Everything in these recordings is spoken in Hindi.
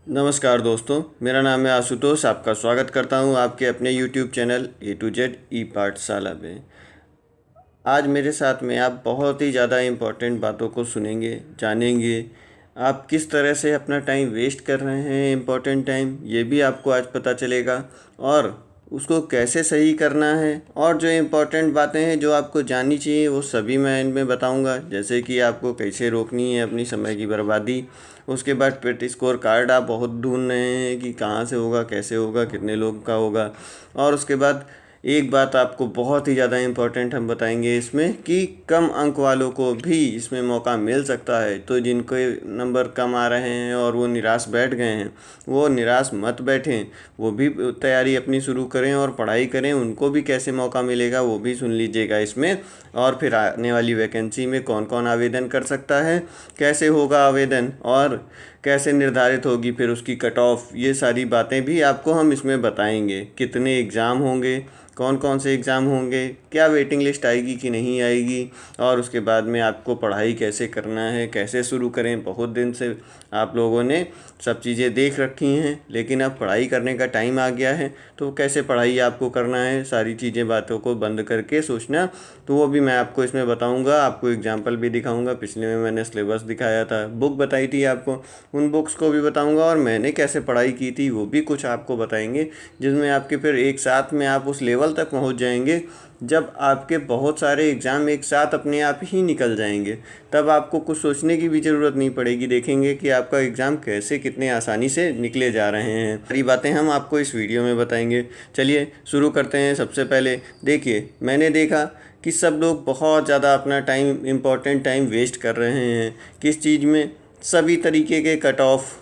नमस्कार दोस्तों, मेरा नाम है आशुतोष। आपका स्वागत करता हूं आपके अपने YouTube channel A to Z ई पाठशाला में। आज मेरे साथ में आप बहुत ही ज़्यादा इम्पोर्टेंट बातों को सुनेंगे, जानेंगे। आप किस तरह से अपना टाइम वेस्ट कर रहे हैं, इम्पोर्टेंट टाइम, ये भी आपको आज पता चलेगा। और उसको कैसे सही करना है, और जो इम्पोर्टेंट बातें हैं जो आपको जाननी चाहिए वो सभी मैं इनमें बताऊंगा। जैसे कि आपको कैसे रोकनी है अपनी समय की बर्बादी। उसके बाद पेट स्कोर कार्ड आप बहुत ढूंढ रहे हैं कि कहाँ से होगा, कैसे होगा, कितने लोग का होगा। और उसके बाद एक बात आपको बहुत ही ज़्यादा इम्पोर्टेंट हम बताएंगे इसमें कि कम अंक वालों को भी इसमें मौका मिल सकता है। तो जिनके नंबर कम आ रहे हैं और वो निराश बैठ गए हैं, वो निराश मत बैठें, वो भी तैयारी अपनी शुरू करें और पढ़ाई करें। उनको भी कैसे मौका मिलेगा वो भी सुन लीजिएगा इसमें। और फिर आने वाली वैकेंसी में कौन कौन आवेदन कर सकता है, कैसे होगा आवेदन, और कैसे निर्धारित होगी फिर उसकी कट ऑफ, ये सारी बातें भी आपको हम इसमें बताएंगे। कितने एग्ज़ाम होंगे, कौन कौन से एग्ज़ाम होंगे, क्या वेटिंग लिस्ट आएगी कि नहीं आएगी, और उसके बाद में आपको पढ़ाई कैसे करना है, कैसे शुरू करें। बहुत दिन से आप लोगों ने सब चीज़ें देख रखी हैं, लेकिन अब पढ़ाई करने का टाइम आ गया है। तो कैसे पढ़ाई आपको करना है, सारी चीज़ें बातों को बंद करके सोचना, तो वो भी मैं आपको इसमें बताऊंगा। आपको एग्जाम्पल भी दिखाऊंगा। पिछले में मैंने सिलेबस दिखाया था, बुक बताई थी आपको, उन बुक्स को भी बताऊंगा। और मैंने कैसे पढ़ाई की थी वो भी कुछ आपको बताएंगे, जिसमें आपके फिर एक साथ में आप उस लेवल तक पहुंच जाएंगे जब आपके बहुत सारे एग्ज़ाम एक साथ अपने आप ही निकल जाएंगे। तब आपको कुछ सोचने की भी ज़रूरत नहीं पड़ेगी। देखेंगे कि आपका एग्ज़ाम कैसे कितने आसानी से निकले जा रहे हैं। सारी बातें हम आपको इस वीडियो में बताएंगे। चलिए शुरू करते हैं। सबसे पहले देखिए, मैंने देखा कि सब लोग बहुत ज़्यादा अपना टाइम, इम्पोर्टेंट टाइम वेस्ट कर रहे हैं। किस चीज़ में? सभी तरीके के कट ऑफ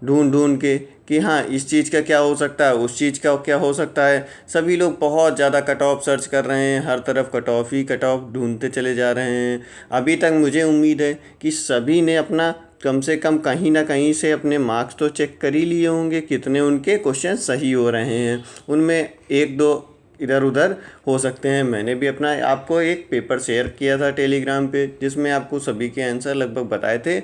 ढूंढ ढूंढ के कि हाँ, इस चीज़ का क्या हो सकता है, उस चीज़ का क्या हो सकता है। सभी लोग बहुत ज़्यादा कट ऑफ सर्च कर रहे हैं, हर तरफ कट ऑफ ही कट ऑफ ढूंढते चले जा रहे हैं। अभी तक मुझे उम्मीद है कि सभी ने अपना कम से कम कहीं ना कहीं से अपने मार्क्स तो चेक कर ही लिए होंगे, कितने उनके क्वेश्चन सही हो रहे हैं। उनमें एक दो इधर उधर हो सकते हैं। मैंने भी अपना आपको एक पेपर शेयर किया था टेलीग्राम पे, जिसमें आपको सभी के आंसर लगभग बताए थे।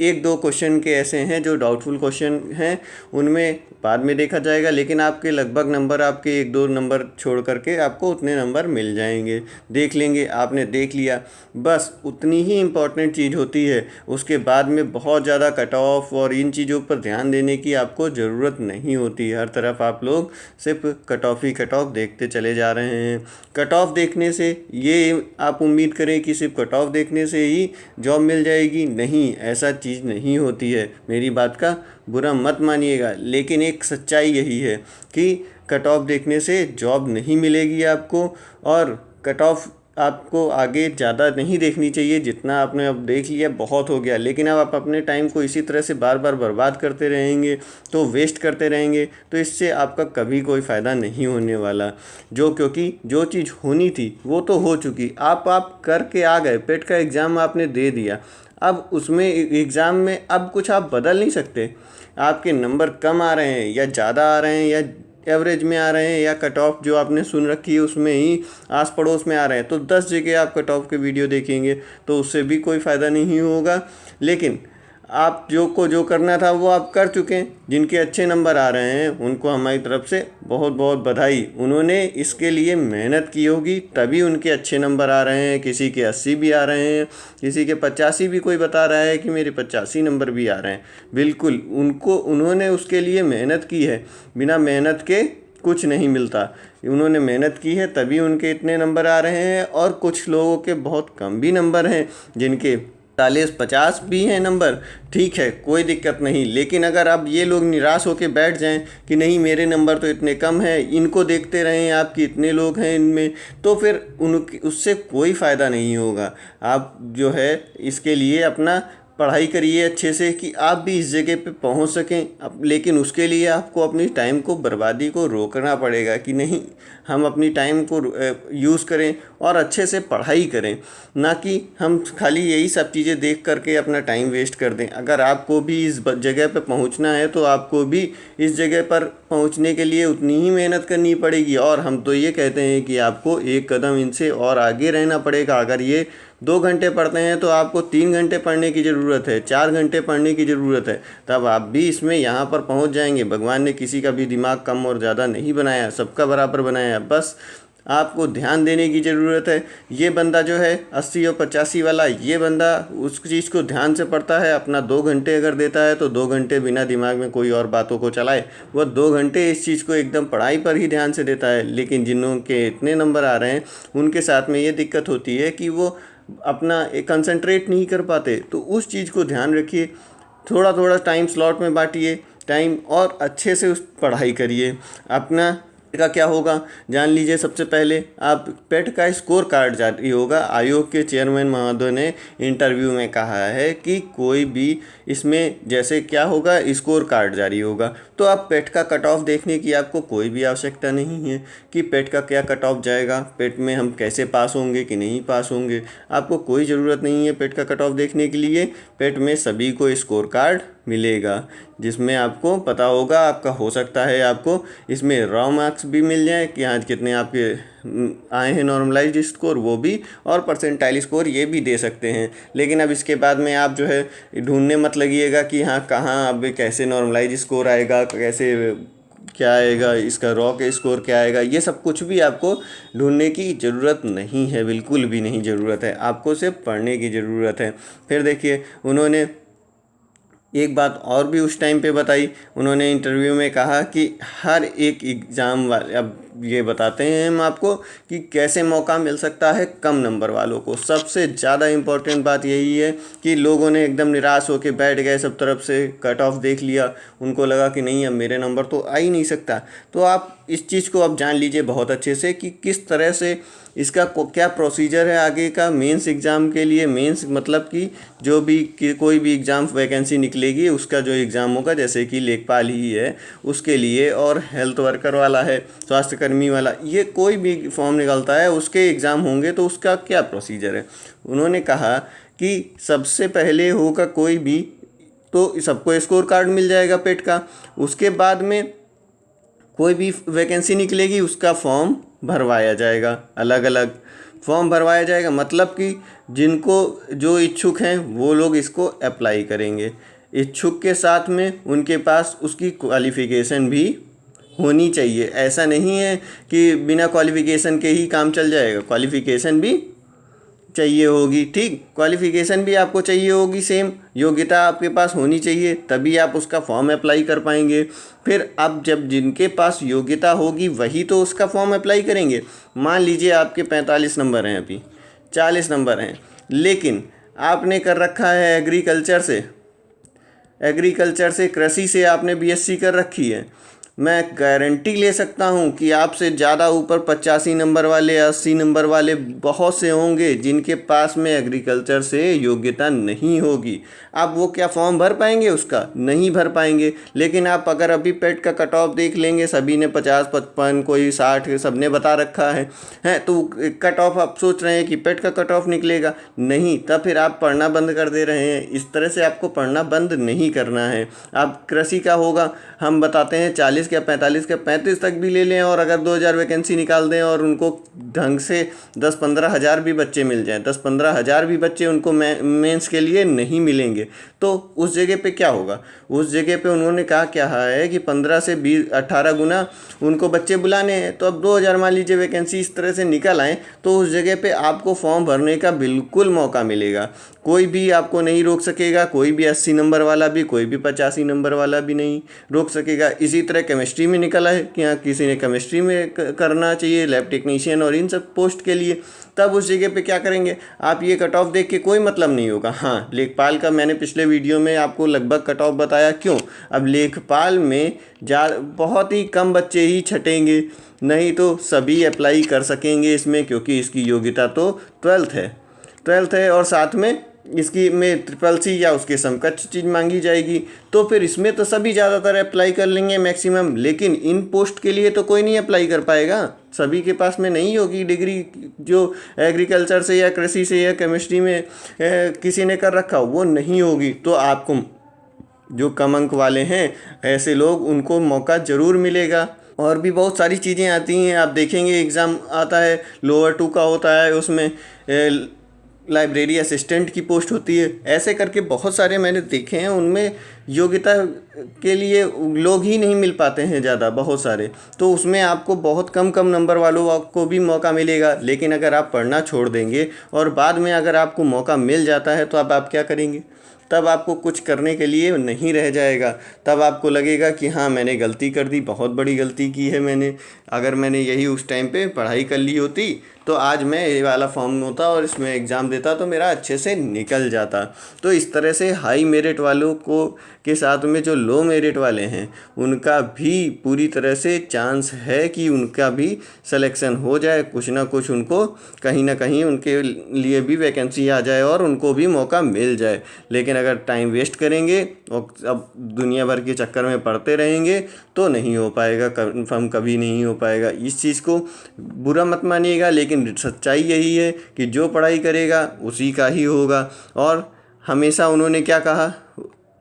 एक दो क्वेश्चन के ऐसे हैं जो डाउटफुल क्वेश्चन हैं, उनमें बाद में देखा जाएगा, लेकिन आपके लगभग नंबर, आपके एक दो नंबर छोड़ करके आपको उतने नंबर मिल जाएंगे। देख लेंगे, आपने देख लिया, बस उतनी ही इम्पॉर्टेंट चीज़ होती है। उसके बाद में बहुत ज़्यादा कट ऑफ और इन चीज़ों पर ध्यान देने की आपको ज़रूरत नहीं होती। हर तरफ आप लोग सिर्फ कट ऑफ ही कट ऑफ देखते चले जा रहे हैं। कट ऑफ देखने से ये आप उम्मीद करें कि सिर्फ कट ऑफ देखने से ही जॉब मिल जाएगी, नहीं, ऐसा चीज़ नहीं होती है। मेरी बात का बुरा मत मानिएगा, लेकिन एक सच्चाई यही है कि कट ऑफ देखने से जॉब नहीं मिलेगी आपको। और कट ऑफ आपको आगे ज़्यादा नहीं देखनी चाहिए। जितना आपने अब देख लिया बहुत हो गया, लेकिन अब आप अपने टाइम को इसी तरह से बार बार बर्बाद करते रहेंगे, तो वेस्ट करते रहेंगे, तो इससे आपका कभी कोई फ़ायदा नहीं होने वाला। क्योंकि जो चीज़ होनी थी वो तो हो चुकी, आप करके आ गए। पेट का एग्ज़ाम आपने दे दिया, अब उसमें एग्ज़ाम में अब कुछ आप बदल नहीं सकते। आपके नंबर कम आ रहे हैं या ज़्यादा आ रहे हैं या एवरेज में आ रहे हैं, या कट ऑफ जो आपने सुन रखी है उसमें ही आस पड़ोस में आ रहे हैं, तो 10 जगह आप कट ऑफ के वीडियो देखेंगे तो उससे भी कोई फ़ायदा नहीं होगा। लेकिन आप जो करना था वो आप कर चुके हैं। जिनके अच्छे नंबर आ रहे हैं उनको हमारी तरफ से बहुत बहुत बधाई। उन्होंने इसके लिए मेहनत की होगी, तभी उनके अच्छे नंबर आ रहे हैं। किसी के 80 भी आ रहे हैं, किसी के 85 भी, कोई बता रहा है कि मेरे 85 नंबर भी आ रहे हैं। बिल्कुल, उन्होंने उसके लिए मेहनत की है। बिना मेहनत के कुछ नहीं मिलता। उन्होंने मेहनत की है तभी उनके इतने नंबर आ रहे हैं। और कुछ लोगों के बहुत कम भी नंबर हैं, जिनके 40-50 भी हैं नंबर, ठीक है, कोई दिक्कत नहीं। लेकिन अगर अब ये लोग निराश होकर बैठ जाएं कि नहीं, मेरे नंबर तो इतने कम हैं, इनको देखते रहें आप कि इतने लोग हैं इनमें, तो फिर उससे कोई फ़ायदा नहीं होगा। आप जो है इसके लिए अपना पढ़ाई करिए अच्छे से कि आप भी इस जगह पे पहुंच सकें। अब लेकिन उसके लिए आपको अपनी टाइम को, बर्बादी को रोकना पड़ेगा कि नहीं, हम अपनी टाइम को यूज़ करें और अच्छे से पढ़ाई करें, ना कि हम खाली यही सब चीज़ें देख करके अपना टाइम वेस्ट कर दें। अगर आपको भी इस जगह पे पहुंचना है तो आपको भी इस जगह पर पहुंचने के लिए उतनी ही मेहनत करनी पड़ेगी। और हम तो ये कहते हैं कि आपको एक कदम इनसे और आगे रहना पड़ेगा। अगर ये 2 घंटे पढ़ते हैं तो आपको 3 घंटे पढ़ने की ज़रूरत है, 4 घंटे पढ़ने की ज़रूरत है, तब आप भी इसमें यहाँ पर पहुँच जाएंगे। भगवान ने किसी का भी दिमाग कम और ज़्यादा नहीं बनाया, सबका बराबर बनाया। बस आपको ध्यान देने की ज़रूरत है। ये बंदा जो है 80 और 85 वाला, ये बंदा उस चीज़ को ध्यान से पढ़ता है। अपना 2 घंटे अगर देता है तो 2 घंटे बिना दिमाग में कोई और बातों को चलाए, वह 2 घंटे इस चीज़ को एकदम पढ़ाई पर ही ध्यान से देता है। लेकिन जिन्हों के इतने नंबर आ रहे हैं उनके साथ में ये दिक्कत होती है कि वो अपना कंसंट्रेट नहीं कर पाते। तो उस चीज़ को ध्यान रखिए, थोड़ा थोड़ा टाइम स्लॉट में बांटिए टाइम, और अच्छे से उस पढ़ाई करिए। अपना का क्या होगा जान लीजिए। सबसे पहले आप पेट का स्कोर कार्ड जारी होगा। आयोग के चेयरमैन महोदय ने इंटरव्यू में कहा है कि कोई भी इसमें जैसे क्या होगा, स्कोर कार्ड जारी होगा। तो आप पेट का कट ऑफ देखने की आपको कोई भी आवश्यकता नहीं है कि पेट का क्या कट ऑफ जाएगा, पेट में हम कैसे पास होंगे कि नहीं पास होंगे। आपको कोई ज़रूरत नहीं है पेट का कट ऑफ देखने के लिए। पेट में सभी को स्कोर कार्ड मिलेगा जिसमें आपको पता होगा। आपका हो सकता है आपको इसमें रॉ मार्क्स भी मिल जाए कि आज कितने आपके आए हैं नॉर्मलाइज्ड स्कोर, वो भी, और परसेंटाइल स्कोर ये भी दे सकते हैं। लेकिन अब इसके बाद में आप जो है ढूंढने मत लगिएगा कि हाँ कहाँ अब कैसे नॉर्मलाइज स्कोर आएगा, कैसे क्या आएगा, इसका रॉ के स्कोर क्या आएगा। ये सब कुछ भी आपको ढूंढने की ज़रूरत नहीं है, बिल्कुल भी नहीं ज़रूरत है। आपको सिर्फ पढ़ने की ज़रूरत है। फिर देखिए उन्होंने एक बात और भी उस टाइम पे बताई। उन्होंने इंटरव्यू में कहा कि हर एक एग्ज़ाम वाले, अब ये बताते हैं हम आपको कि कैसे मौका मिल सकता है कम नंबर वालों को। सबसे ज़्यादा इम्पोर्टेंट बात यही है कि लोगों ने एकदम निराश होकर बैठ गए, सब तरफ से कट ऑफ देख लिया, उनको लगा कि नहीं अब मेरे नंबर तो आ ही नहीं सकता। तो आप इस चीज़ को अब जान लीजिए बहुत अच्छे से कि किस तरह से इसका क्या प्रोसीजर है आगे का मेंस एग्ज़ाम के लिए। मेंस मतलब कि जो भी कोई भी एग्ज़ाम वैकेंसी निकलेगी उसका जो एग्ज़ाम होगा, जैसे कि लेखपाल ही है उसके लिए, और हेल्थ वर्कर वाला है, स्वास्थ्य कर्मी वाला, ये कोई भी फॉर्म निकलता है उसके एग्ज़ाम होंगे। तो उसका क्या प्रोसीजर है, उन्होंने कहा कि सबसे पहले होगा कोई भी तो सबको स्कोर कार्ड मिल जाएगा पेट का। उसके बाद में कोई भी वैकेंसी निकलेगी उसका फॉर्म भरवाया जाएगा, अलग अलग फॉर्म भरवाया जाएगा। मतलब कि जिनको जो इच्छुक हैं वो लोग इसको अप्लाई करेंगे। इच्छुक के साथ में उनके पास उसकी क्वालिफ़िकेशन भी होनी चाहिए। ऐसा नहीं है कि बिना क्वालिफ़िकेशन के ही काम चल जाएगा, क्वालिफ़िकेशन भी चाहिए होगी। ठीक, क्वालिफ़िकेशन भी आपको चाहिए होगी, सेम योग्यता आपके पास होनी चाहिए, तभी आप उसका फॉर्म अप्लाई कर पाएंगे। फिर अब जब जिनके पास योग्यता होगी वही तो उसका फॉर्म अप्लाई करेंगे। मान लीजिए आपके 45 नंबर हैं, अभी 40 नंबर हैं, लेकिन आपने कर रखा है एग्रीकल्चर से कृषि से आपने बीएससी कर रखी है। मैं गारंटी ले सकता हूं कि आपसे ज़्यादा ऊपर 85 नंबर वाले, 80 नंबर वाले बहुत से होंगे जिनके पास में एग्रीकल्चर से योग्यता नहीं होगी। आप वो क्या फॉर्म भर पाएंगे, उसका नहीं भर पाएंगे। लेकिन आप अगर अभी पेट का कट ऑफ देख लेंगे, सभी ने 50, 55, कोई 60 सबने बता रखा है तो कट ऑफ आप सोच रहे हैं कि पेट का कट ऑफ निकलेगा, नहीं, तब फिर आप पढ़ना बंद कर दे रहे हैं। इस तरह से आपको पढ़ना बंद नहीं करना है। आप कृषि का होगा, हम बताते हैं 40 या 45 या 35 तक भी ले लें, और अगर 2000 वैकेंसी निकाल दें और उनको ढंग से 10-15 हज़ार भी बच्चे मिल जाएं, 10-15 हज़ार भी बच्चे उनको मेंस के लिए नहीं मिलेंगे, तो उस जगह पे क्या होगा। उस जगह पे उन्होंने क्या है कि 15 से 18 गुना उनको बच्चे बुलाने हैं। तो अब 2000 मान लीजिए वैकेंसी इस तरह से निकल आए तो उस जगह पे आपको फॉर्म भरने का बिल्कुल मौका मिलेगा। कोई भी आपको नहीं रोक सकेगा, कोई भी 80 नंबर वाला भी, कोई भी 85 नंबर वाला भी नहीं रोक सकेगा। इसी तरह केमिस्ट्री में निकला है कि हाँ किसी ने केमिस्ट्री में करना चाहिए, लैब टेक्नीशियन और इन सब पोस्ट के लिए, तब उस जगह पे क्या करेंगे आप, ये कट ऑफ देख के कोई मतलब नहीं होगा। हाँ, लेखपाल का मैंने पिछले वीडियो में आपको लगभग कट ऑफ बताया। क्यों, अब लेखपाल में बहुत ही कम बच्चे ही छटेंगे, नहीं तो सभी अप्लाई कर सकेंगे इसमें, क्योंकि इसकी योग्यता तो 12th है और साथ में इसकी में CCC या उसके समकक्ष चीज़ मांगी जाएगी। तो फिर इसमें तो सभी ज़्यादातर अप्लाई कर लेंगे मैक्सिमम, लेकिन इन पोस्ट के लिए तो कोई नहीं अप्लाई कर पाएगा, सभी के पास में नहीं होगी डिग्री जो एग्रीकल्चर से या कृषि से या केमिस्ट्री में किसी ने कर रखा वो नहीं होगी। तो आपको जो कम अंक वाले हैं ऐसे लोग, उनको मौका ज़रूर मिलेगा। और भी बहुत सारी चीज़ें आती हैं, आप देखेंगे एग्ज़ाम आता है लोअर 2 का होता है, उसमें लाइब्रेरी असिस्टेंट की पोस्ट होती है। ऐसे करके बहुत सारे मैंने देखे हैं, उनमें योग्यता के लिए लोग ही नहीं मिल पाते हैं ज़्यादा, बहुत सारे। तो उसमें आपको बहुत कम कम नंबर वालों को भी मौका मिलेगा। लेकिन अगर आप पढ़ना छोड़ देंगे और बाद में अगर आपको मौका मिल जाता है तो अब आप क्या करेंगे? तब आपको कुछ करने के लिए नहीं रह जाएगा। तब आपको लगेगा कि हाँ, मैंने गलती कर दी, बहुत बड़ी गलती की है मैंने। अगर मैंने यही उस टाइम पे पढ़ाई कर ली होती तो आज मैं ये वाला फॉर्म होता और इसमें एग्ज़ाम देता तो मेरा अच्छे से निकल जाता। तो इस तरह से हाई मेरिट वालों को के साथ में जो लो मेरिट वाले हैं उनका भी पूरी तरह से चांस है कि उनका भी सिलेक्शन हो जाए, कुछ ना कुछ उनको कहीं ना कहीं उनके लिए भी वैकेंसी आ जाए और उनको भी मौका मिल जाए। लेकिन अगर टाइम वेस्ट करेंगे और अब दुनिया भर के चक्कर में पढ़ते रहेंगे तो नहीं हो पाएगा, कन्फर्म कभी नहीं हो पाएगा। इस चीज़ को बुरा मत मानिएगा, लेकिन सच्चाई यही है कि जो पढ़ाई करेगा उसी का ही होगा। और हमेशा उन्होंने क्या कहा,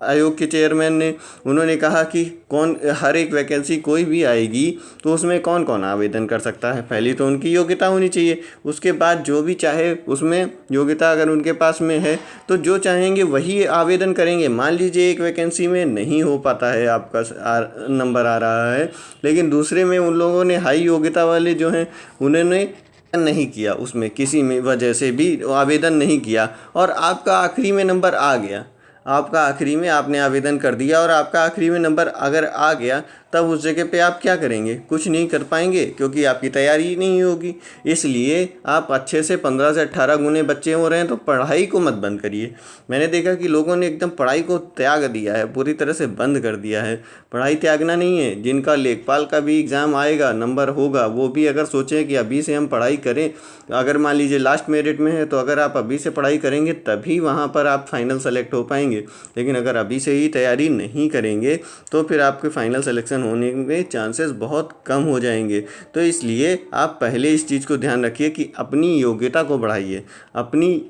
आयोग के चेयरमैन ने, उन्होंने कहा कि कौन हर एक वैकेंसी कोई भी आएगी तो उसमें कौन कौन आवेदन कर सकता है। पहली तो उनकी योग्यता होनी चाहिए, उसके बाद जो भी चाहे उसमें योग्यता अगर उनके पास में है तो जो चाहेंगे वही आवेदन करेंगे। मान लीजिए एक वैकेंसी में नहीं हो पाता है, आपका नंबर आ रहा है, लेकिन दूसरे में उन लोगों ने हाई योग्यता वाले जो हैं उन्होंने नहीं किया, उसमें किसी में वजह से भी आवेदन नहीं किया और आपका आखिरी में नंबर आ गया। आपका आखिरी में आपने आवेदन कर दिया और आपका आखिरी में नंबर अगर आ गया, तब उस जगह पे आप क्या करेंगे? कुछ नहीं कर पाएंगे, क्योंकि आपकी तैयारी ही नहीं होगी। इसलिए आप अच्छे से 15 से 18 गुने बच्चे हो रहे हैं तो पढ़ाई को मत बंद करिए। मैंने देखा कि लोगों ने एकदम पढ़ाई को त्याग दिया है, पूरी तरह से बंद कर दिया है। पढ़ाई त्यागना नहीं है। जिनका लेखपाल का भी एग्ज़ाम आएगा, नंबर होगा, वो भी अगर सोचें कि अभी से हम पढ़ाई करें, अगर मान लीजिए लास्ट मेरिट में है तो अगर आप अभी से पढ़ाई करेंगे तभी वहाँ पर आप फाइनल सेलेक्ट हो पाएंगे। लेकिन अगर अभी से ही तैयारी नहीं करेंगे तो फिर आपके फाइनल सिलेक्शन होने में चांसेस बहुत कम हो जाएंगे। तो इसलिए आप पहले इस चीज़ को ध्यान रखिए कि अपनी योग्यता को बढ़ाइए, अपनी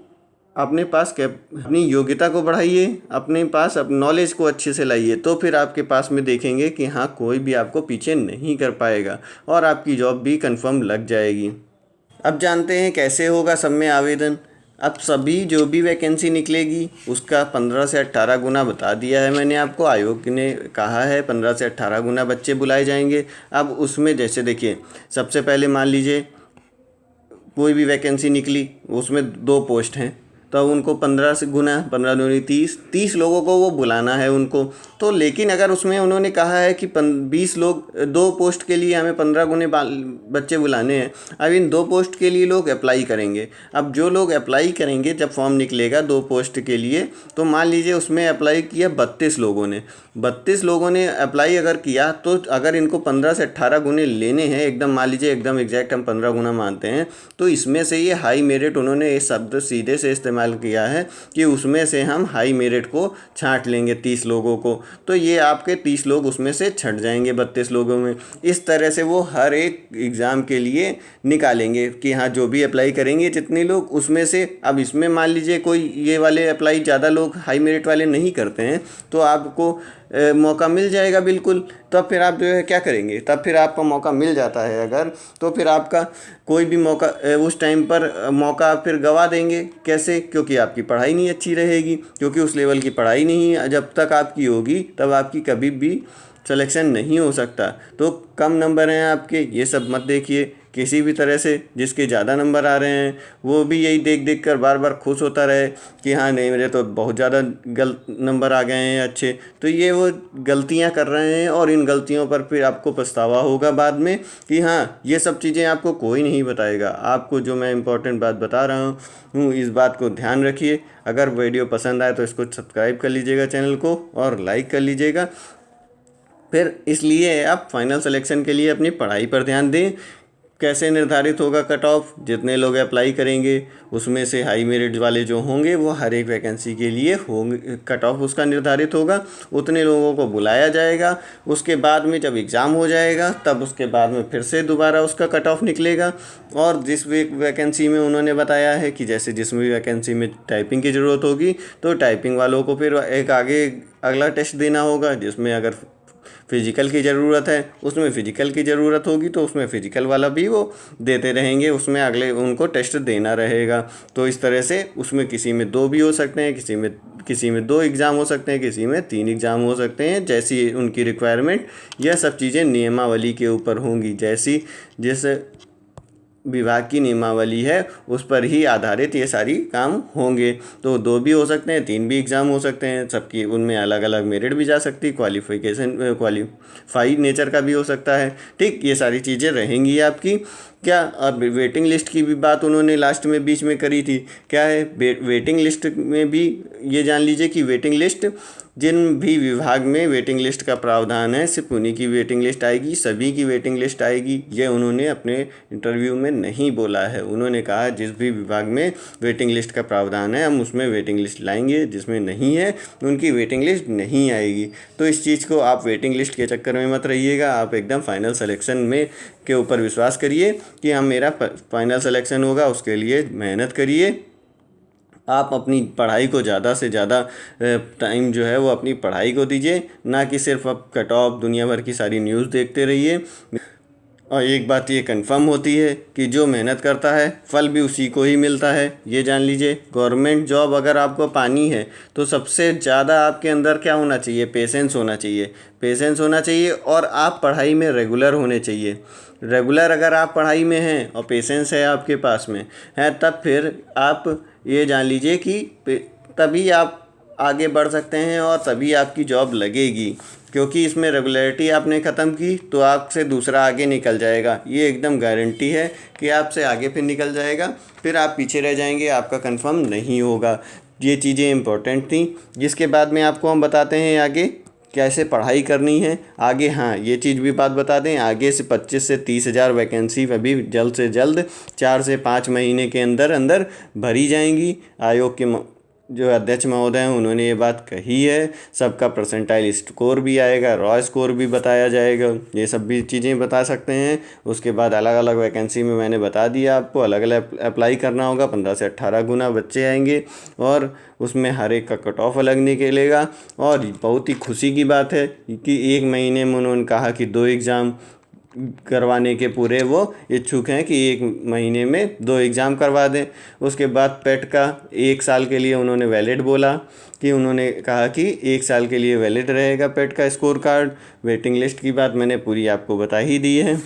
योग्यता को बढ़ाइए, अपने पास नॉलेज को अच्छे से लाइए। तो फिर आपके पास में देखेंगे कि हाँ, कोई भी आपको पीछे नहीं कर पाएगा और आपकी जॉब भी कंफर्म लग जाएगी। अब जानते हैं कैसे होगा सब में आवेदन। अब सभी जो भी वैकेंसी निकलेगी उसका 15 से 18 गुना बता दिया है मैंने आपको। आयोग ने कहा है 15 से 18 गुना बच्चे बुलाए जाएंगे। अब उसमें जैसे देखिए, सबसे पहले मान लीजिए कोई भी वैकेंसी निकली, उसमें 2 पोस्ट हैं, तो उनको 15 से गुना 15 दूनी 30 लोगों को वो बुलाना है उनको। तो लेकिन अगर उसमें उन्होंने कहा है कि 20 लोग, 2 पोस्ट के लिए हमें 15 गुने बच्चे बुलाने हैं। अब इन 2 पोस्ट के लिए लोग अप्लाई करेंगे। अब जो लोग अप्लाई करेंगे, जब फॉर्म निकलेगा 2 पोस्ट के लिए, तो मान लीजिए उसमें अप्लाई किया 32 लोगों ने। 32 लोगों ने अप्लाई अगर किया तो अगर इनको 15 से 18 गुने लेने हैं, एकदम मान लीजिए एकदम एग्जैक्ट हम 15 गुना मानते हैं, तो इसमें से ये हाई मेरिट, उन्होंने ये शब्द सीधे से इस्तेमाल किया है कि उसमें से हम हाई मेरिट को छांट लेंगे 30 लोगों को। तो ये आपके 30 लोग उसमें से छट जाएंगे 32 लोगों में। इस तरह से वो हर एक एग्ज़ाम के लिए निकालेंगे कि हाँ, जो भी अप्लाई करेंगे जितने लोग उसमें से। अब इसमें मान लीजिए कोई ये वाले अप्लाई ज़्यादा लोग हाई मेरिट वाले नहीं करते हैं तो आपको मौका मिल जाएगा बिल्कुल। तब फिर आप जो है क्या करेंगे, तब फिर आपका मौका मिल जाता है अगर, तो फिर आपका कोई भी मौका उस टाइम पर मौका फिर गवा देंगे। कैसे? क्योंकि आपकी पढ़ाई नहीं अच्छी रहेगी, क्योंकि उस लेवल की पढ़ाई नहीं जब तक आपकी होगी तब आपकी कभी भी सिलेक्शन नहीं हो सकता। तो कम नंबर हैं आपके, ये सब मत देखिए किसी भी तरह से। जिसके ज़्यादा नंबर आ रहे हैं वो भी यही देख देख कर बार बार खुश होता रहे कि हाँ नहीं, मेरे तो बहुत ज़्यादा नंबर आ गए हैं अच्छे। तो ये वो गलतियाँ कर रहे हैं और इन गलतियों पर फिर आपको पछतावा होगा बाद में कि हाँ, ये सब चीज़ें आपको कोई नहीं बताएगा। आपको जो मैं इम्पोर्टेंट बात बता रहा हूँ, इस बात को ध्यान रखिए। अगर वीडियो पसंद आए तो इसको सब्सक्राइब कर लीजिएगा चैनल को और लाइक कर लीजिएगा। फिर इसलिए आप फाइनल सिलेक्शन के लिए अपनी पढ़ाई पर ध्यान दें। कैसे निर्धारित होगा कट ऑफ? जितने लोग अप्लाई करेंगे उसमें से हाई मेरिट वाले जो होंगे वो हर एक वैकेंसी के लिए होंगे, कट ऑफ उसका निर्धारित होगा, उतने लोगों को बुलाया जाएगा। उसके बाद में जब एग्ज़ाम हो जाएगा तब उसके बाद में फिर से दोबारा उसका कट ऑफ निकलेगा। और जिस वैकेंसी में उन्होंने बताया है कि जैसे जिस भी वैकेंसी में टाइपिंग की ज़रूरत होगी तो टाइपिंग वालों को फिर एक अगला टेस्ट देना होगा, जिसमें अगर फिजिकल की ज़रूरत है उसमें फिजिकल की ज़रूरत होगी, तो उसमें फिजिकल वाला भी वो देते रहेंगे, उसमें अगले उनको टेस्ट देना रहेगा। तो इस तरह से उसमें किसी में 2 भी हो सकते हैं, किसी में 2 एग्ज़ाम हो सकते हैं, किसी में 3 एग्ज़ाम हो सकते हैं, जैसी उनकी रिक्वायरमेंट। यह सब चीज़ें नियमावली के ऊपर होंगी, जैसी जिस विभाग की नियमावली है उस पर ही आधारित ये सारी काम होंगे। तो 2 भी हो सकते हैं, 3 भी एग्ज़ाम हो सकते हैं, सबकी उनमें अलग अलग मेरिट भी जा सकती है, क्वालिफाइड नेचर का भी हो सकता है। ठीक, ये सारी चीज़ें रहेंगी आपकी। क्या अब वेटिंग लिस्ट की भी बात उन्होंने लास्ट में बीच में करी थी। क्या है वेटिंग लिस्ट में भी ये जान लीजिए कि वेटिंग लिस्ट जिन भी विभाग में वेटिंग लिस्ट का प्रावधान है सिर्फ उन्हीं की वेटिंग लिस्ट आएगी, सभी की वेटिंग लिस्ट आएगी, ये उन्होंने अपने इंटरव्यू में नहीं बोला है। उन्होंने कहा जिस भी विभाग में वेटिंग लिस्ट का प्रावधान है हम उसमें वेटिंग लिस्ट लाएंगे, जिसमें नहीं है उनकी वेटिंग लिस्ट नहीं आएगी। तो इस चीज़ को आप वेटिंग लिस्ट के चक्कर में मत रहिएगा, आप एकदम फाइनल सिलेक्शन में के ऊपर विश्वास करिए कि हम मेरा फाइनल सिलेक्शन होगा, उसके लिए मेहनत करिए। आप अपनी पढ़ाई को ज़्यादा से ज़्यादा टाइम जो है वो अपनी पढ़ाई को दीजिए, ना कि सिर्फ आप कट ऑफ दुनिया भर की सारी न्यूज़ देखते रहिए। और एक बात ये कंफर्म होती है कि जो मेहनत करता है फल भी उसी को ही मिलता है, ये जान लीजिए। गवर्नमेंट जॉब अगर आपको पानी है तो सबसे ज़्यादा आपके अंदर क्या होना चाहिए, पेशेंस होना चाहिए। पेशेंस होना चाहिए और आप पढ़ाई में रेगुलर होने चाहिए। रेगुलर अगर आप पढ़ाई में हैं और पेशेंस है आपके पास में है, तब फिर आप ये जान लीजिए कि तभी आप आगे बढ़ सकते हैं और तभी आपकी जॉब लगेगी, क्योंकि इसमें रेगुलरिटी आपने ख़त्म की तो आपसे दूसरा आगे निकल जाएगा। ये एकदम गारंटी है कि आपसे आगे फिर निकल जाएगा, फिर आप पीछे रह जाएंगे, आपका कंफर्म नहीं होगा। ये चीज़ें इंपॉर्टेंट थी, जिसके बाद में आपको हम बताते हैं आगे कैसे पढ़ाई करनी है आगे। हाँ, ये चीज़ भी बात बता दें, आगे से 25 से 30 हज़ार वैकेंसी अभी जल्द से जल्द 4 से 5 महीने के अंदर अंदर भरी जाएंगी। आयोग के जो अध्यक्ष महोदय हैं उन्होंने ये बात कही है। सबका परसेंटाइल स्कोर भी आएगा, रॉ स्कोर भी बताया जाएगा, ये सब भी चीज़ें बता सकते हैं। उसके बाद अलग अलग वैकेंसी में मैंने बता दिया आपको अलग अलग अप्लाई करना होगा, 15 से 18 गुना बच्चे आएंगे और उसमें हर एक का कट ऑफ अलग निकलेगा। और बहुत ही खुशी की बात है कि 1 महीने में उन्होंने कहा कि 2 एग्ज़ाम करवाने के पूरे वो इच्छुक हैं कि 1 महीने में 2 एग्ज़ाम करवा दें। उसके बाद पेट का 1 साल के लिए उन्होंने वैलिड बोला, कि उन्होंने कहा कि 1 साल के लिए वैलिड रहेगा पेट का स्कोर कार्ड। वेटिंग लिस्ट की बात मैंने पूरी आपको बता ही दी है।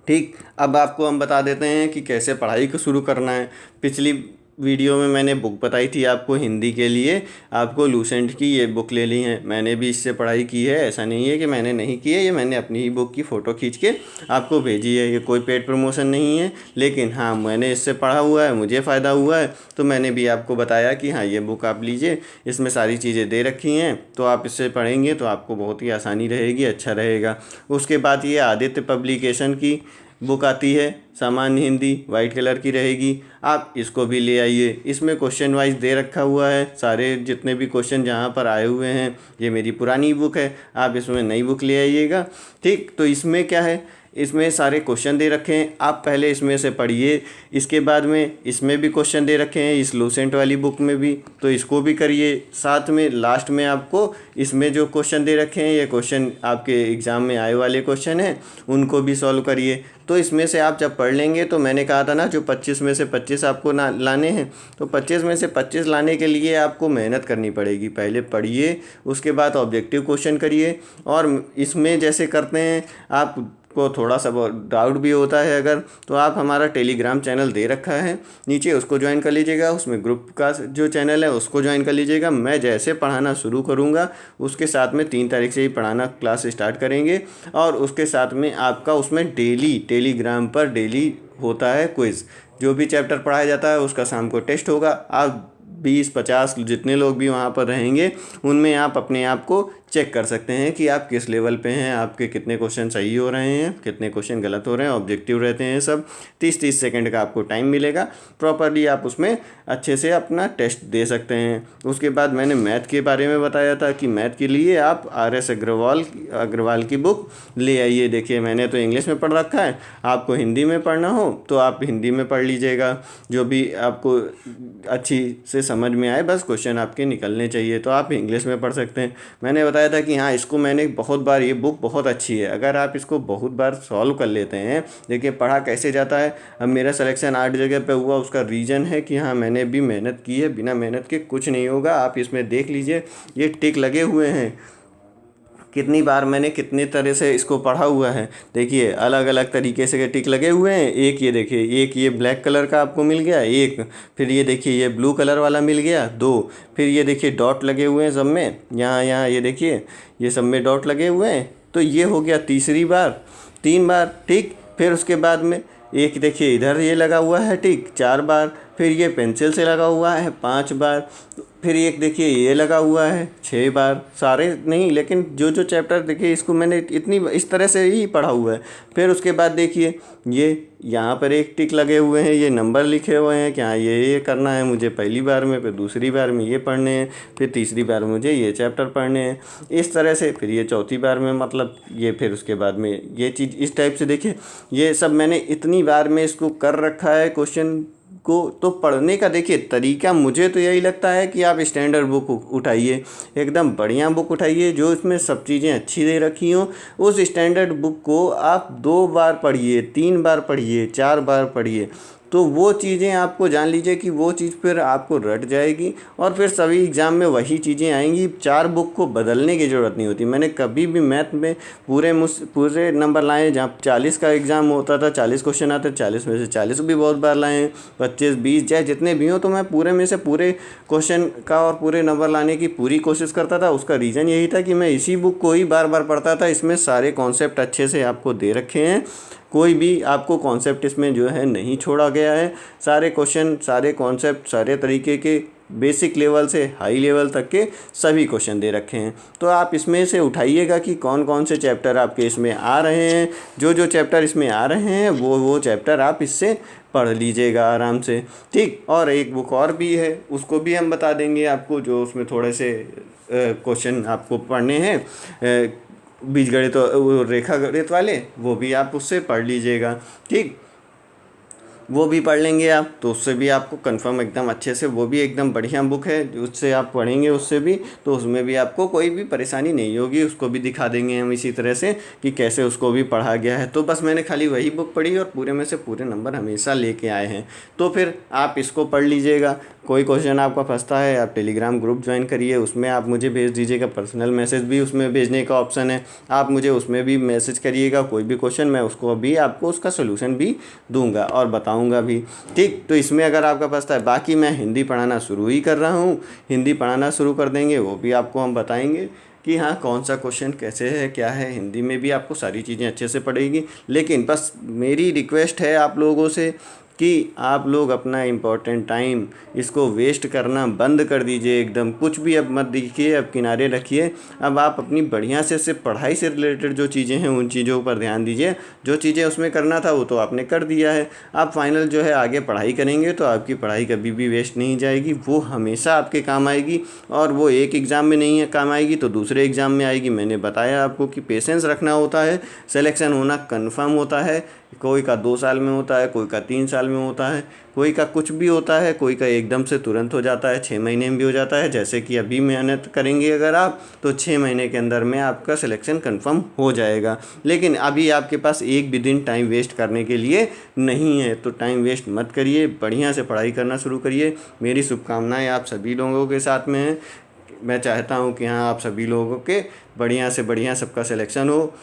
ठीक, अब आपको हम बता देते हैं कि कैसे पढ़ाई को शुरू करना है। पिछली वीडियो में मैंने बुक बताई थी आपको हिंदी के लिए, आपको लूसेंट की ये बुक ले ली है। मैंने भी इससे पढ़ाई की है, ऐसा नहीं है कि मैंने नहीं की है, ये मैंने अपनी ही बुक की फ़ोटो खींच के आपको भेजी है। ये कोई पेड प्रमोशन नहीं है, लेकिन हाँ मैंने इससे पढ़ा हुआ है, मुझे फ़ायदा हुआ है, तो मैंने भी आपको बताया कि हाँ ये बुक आप लीजिए, इसमें सारी चीज़ें दे रखी हैं, तो आप इससे पढ़ेंगे तो आपको बहुत ही आसानी रहेगी, अच्छा रहेगा। उसके बाद ये आदित्य पब्लिकेशन की बुक आती है, सामान्य हिंदी, वाइट कलर की रहेगी, आप इसको भी ले आइए। इसमें क्वेश्चन वाइज दे रखा हुआ है, सारे जितने भी क्वेश्चन जहाँ पर आए हुए हैं। ये मेरी पुरानी बुक है, आप इसमें नई बुक ले आइएगा। ठीक, तो इसमें क्या है, इसमें सारे क्वेश्चन दे रखे हैं, आप पहले इसमें से पढ़िए। इसके बाद में इसमें भी क्वेश्चन दे रखे हैं, इस लूसेंट वाली बुक में भी, तो इसको भी करिए। साथ में लास्ट में आपको इसमें जो क्वेश्चन दे रखे हैं, ये क्वेश्चन आपके एग्ज़ाम में आए वाले क्वेश्चन हैं, उनको भी सॉल्व करिए। तो इसमें से आप जब पढ़ लेंगे, तो मैंने कहा था ना जो 25 में से 25 आपको ना लाने हैं, तो 25 में से 25 लाने के लिए आपको मेहनत करनी पड़ेगी। पहले पढ़िए, उसके बाद ऑब्जेक्टिव क्वेश्चन करिए। और इसमें जैसे करते हैं, आप को थोड़ा सा डाउट भी होता है अगर, तो आप हमारा टेलीग्राम चैनल दे रखा है नीचे, उसको ज्वाइन कर लीजिएगा। उसमें ग्रुप का जो चैनल है उसको ज्वाइन कर लीजिएगा। मैं जैसे पढ़ाना शुरू करूँगा उसके साथ में 3 तारीख से ही पढ़ाना क्लास स्टार्ट करेंगे, और उसके साथ में आपका उसमें डेली टेलीग्राम पर डेली होता है क्विज़। जो भी चैप्टर पढ़ाया जाता है उसका शाम को टेस्ट होगा। आप 20-50 जितने लोग भी वहाँ पर रहेंगे, उनमें आप अपने आप को चेक कर सकते हैं कि आप किस लेवल पे हैं, आपके कितने क्वेश्चन सही हो रहे हैं, कितने क्वेश्चन गलत हो रहे हैं। ऑब्जेक्टिव रहते हैं सब। 30-30 सेकंड का आपको टाइम मिलेगा, प्रॉपरली आप उसमें अच्छे से अपना टेस्ट दे सकते हैं। उसके बाद मैंने मैथ के बारे में बताया था कि मैथ के लिए आप RS अग्रवाल की बुक ले आइए। देखिए, मैंने तो इंग्लिश में पढ़ रखा है, आपको हिंदी में पढ़ना हो तो आप हिंदी में पढ़ लीजिएगा, जो भी आपको अच्छी से समझ में आए, बस क्वेश्चन आपके निकलने चाहिए, तो आप इंग्लिश में पढ़ सकते हैं। मैंने बताया बताया था कि हाँ इसको मैंने बहुत बार, ये बुक बहुत अच्छी है। अगर आप इसको बहुत बार सॉल्व कर लेते हैं, देखिए पढ़ा कैसे जाता है। अब मेरा सिलेक्शन 8 जगह पे हुआ, उसका रीज़न है कि हाँ मैंने भी मेहनत की है, बिना मेहनत के कुछ नहीं होगा। आप इसमें देख लीजिए, ये टिक लगे हुए हैं, कितनी बार मैंने कितने तरह से इसको पढ़ा हुआ है। देखिए अलग अलग तरीके से टिक लगे हुए हैं। एक ये देखिए, एक ये ब्लैक कलर का आपको मिल गया, एक फिर ये देखिए ये ब्लू कलर वाला मिल गया, दो फिर ये देखिए डॉट लगे हुए हैं सब में, यहाँ यहाँ ये देखिए ये सब में डॉट लगे हुए हैं। तो ये हो गया तीसरी बार, 3 बार ठीक। फिर उसके बाद में एक देखिए इधर ये लगा हुआ है टिक 4 बार, फिर ये पेंसिल से लगा हुआ है 5 बार, फिर एक देखिए ये लगा हुआ है 6 बार। सारे नहीं, लेकिन जो जो चैप्टर देखिए इसको मैंने इतनी इस तरह से ही पढ़ा हुआ है। फिर उसके बाद देखिए ये यहाँ पर एक टिक लगे हुए हैं, ये नंबर लिखे हुए हैं कि हाँ ये करना है मुझे पहली बार में, फिर दूसरी बार में ये पढ़ने हैं, फिर तीसरी बार में मुझे ये चैप्टर पढ़ने हैं, इस तरह से। फिर ये चौथी बार में मतलब ये, फिर उसके बाद में ये चीज़ इस टाइप से। देखिए ये सब मैंने इतनी बार में इसको कर रखा है क्वेश्चन को। तो पढ़ने का देखिए तरीका मुझे तो यही लगता है कि आप स्टैंडर्ड बुक उठाइए, एकदम बढ़िया बुक उठाइए जो इसमें सब चीज़ें अच्छी दे रखी हों। उस स्टैंडर्ड बुक को आप 2 बार पढ़िए, 3 बार पढ़िए, 4 बार पढ़िए, तो वो चीज़ें आपको जान लीजिए कि वो चीज़ फिर आपको रट जाएगी और फिर सभी एग्ज़ाम में वही चीज़ें आएंगी। 4 बुक को बदलने की ज़रूरत नहीं होती। मैंने कभी भी मैथ में पूरे नंबर लाए, जहाँ 40 का एग्ज़ाम होता था, 40 क्वेश्चन आते, 40 में से 40 भी बहुत बार लाए हैं, 25, 20 चाहे जितने भी हों, तो मैं पूरे में से पूरे क्वेश्चन का और पूरे नंबर लाने की पूरी कोशिश करता था। उसका रीज़न यही था कि मैं इसी बुक को ही बार बार पढ़ता था। इसमें सारे कॉन्सेप्ट अच्छे से आपको दे रखे हैं, कोई भी आपको कॉन्सेप्ट इसमें जो है नहीं छोड़ा गया है। सारे क्वेश्चन, सारे कॉन्सेप्ट, सारे तरीके के बेसिक लेवल से हाई लेवल तक के सभी क्वेश्चन दे रखे हैं। तो आप इसमें से उठाइएगा कि कौन कौन से चैप्टर आपके इसमें आ रहे हैं। जो जो चैप्टर इसमें आ रहे हैं वो चैप्टर आप इससे पढ़ लीजिएगा आराम से, ठीक। और एक बुक और भी है, उसको भी हम बता देंगे आपको, जो उसमें थोड़े से क्वेश्चन आपको पढ़ने हैं, बीजगणित वो रेखा गणित वाले, वो भी आप उससे पढ़ लीजिएगा, ठीक। वो भी पढ़ लेंगे आप तो उससे भी आपको कंफर्म एकदम अच्छे से, वो भी एकदम बढ़िया बुक है, उससे आप पढ़ेंगे उससे भी, तो उसमें भी आपको कोई भी परेशानी नहीं होगी। उसको भी दिखा देंगे हम इसी तरह से कि कैसे उसको भी पढ़ा गया है। तो बस मैंने खाली वही बुक पढ़ी और पूरे में से पूरे नंबर हमेशा लेके आए हैं। तो फिर आप इसको पढ़ लीजिएगा। कोई क्वेश्चन आपका फंसता है, आप टेलीग्राम ग्रुप ज्वाइन करिए, उसमें आप मुझे भेज दीजिएगा। पर्सनल मैसेज भी उसमें भेजने का ऑप्शन है, आप मुझे उसमें भी मैसेज करिएगा। कोई भी क्वेश्चन मैं उसको अभी आपको उसका सोल्यूशन भी दूंगा और बताऊंगा भी, ठीक। तो इसमें अगर आपका फंसता है, बाकी मैं हिंदी पढ़ाना शुरू ही कर रहा हूँ, हिंदी पढ़ाना शुरू कर देंगे, वो भी आपको हम बताएंगे कि हाँ कौन सा क्वेश्चन कैसे है क्या है। हिंदी में भी आपको सारी चीज़ें अच्छे से पढ़ेगी। लेकिन बस मेरी रिक्वेस्ट है आप लोगों से कि आप लोग अपना इम्पोर्टेंट टाइम इसको वेस्ट करना बंद कर दीजिए एकदम। कुछ भी अब मत देखिए, अब किनारे रखिए। अब आप अपनी बढ़िया से सिर्फ पढ़ाई से रिलेटेड जो चीज़ें हैं उन चीज़ों पर ध्यान दीजिए। जो चीज़ें उसमें करना था वो तो आपने कर दिया है। आप फाइनल जो है आगे पढ़ाई करेंगे तो आपकी पढ़ाई कभी भी वेस्ट नहीं जाएगी, वो हमेशा आपके काम आएगी। और वो एक एग्ज़ाम में नहीं है काम आएगी तो दूसरे एग्ज़ाम में आएगी। मैंने बताया आपको कि पेशेंस रखना होता है, सिलेक्शन होना कन्फर्म होता है। कोई का 2 साल में होता है, कोई का 3 साल में होता है, कोई का कुछ भी होता है, कोई का एकदम से तुरंत हो जाता है, 6 महीने में भी हो जाता है। जैसे कि अभी मेहनत करेंगे अगर आप तो 6 महीने के अंदर में आपका सिलेक्शन कंफर्म हो जाएगा। लेकिन अभी आपके पास एक भी दिन टाइम वेस्ट करने के लिए नहीं है, तो टाइम वेस्ट मत करिए, बढ़िया से पढ़ाई करना शुरू करिए। मेरी शुभकामनाएँ आप सभी लोगों के साथ में हैं। मैं चाहता हूँ कि हाँ आप सभी लोगों के बढ़िया से बढ़िया सबका सिलेक्शन हो,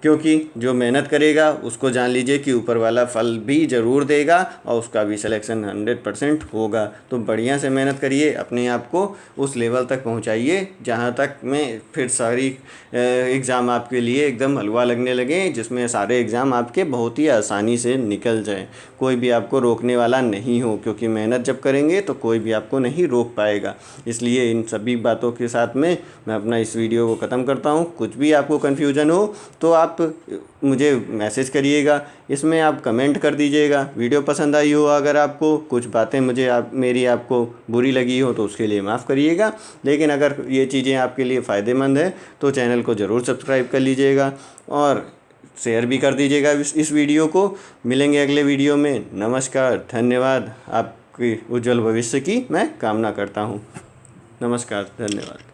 क्योंकि जो मेहनत करेगा उसको जान लीजिए कि ऊपर वाला फल भी ज़रूर देगा और उसका भी सिलेक्शन 100% होगा। तो बढ़िया से मेहनत करिए, अपने आप को उस लेवल तक पहुंचाइए जहां तक में फिर सारी एग्ज़ाम आपके लिए एकदम हलवा लगने लगे, जिसमें सारे एग्ज़ाम आपके बहुत ही आसानी से निकल जाएं, कोई भी आपको रोकने वाला नहीं हो। क्योंकि मेहनत जब करेंगे तो कोई भी आपको नहीं रोक पाएगा। इसलिए इन सभी बातों के साथ में मैं अपना इस वीडियो को ख़त्म करता हूँ। कुछ भी आपको कन्फ्यूजन हो तो आप मुझे मैसेज करिएगा, इसमें आप कमेंट कर दीजिएगा। वीडियो पसंद आई हो, अगर आपको कुछ बातें मेरी आपको बुरी लगी हो तो उसके लिए माफ़ करिएगा। लेकिन अगर ये चीज़ें आपके लिए फ़ायदेमंद है तो चैनल को ज़रूर सब्सक्राइब कर लीजिएगा और शेयर भी कर दीजिएगा इस वीडियो को। मिलेंगे अगले वीडियो में। नमस्कार, धन्यवाद। आपकी उज्जवल भविष्य की मैं कामना करता हूँ। नमस्कार, धन्यवाद।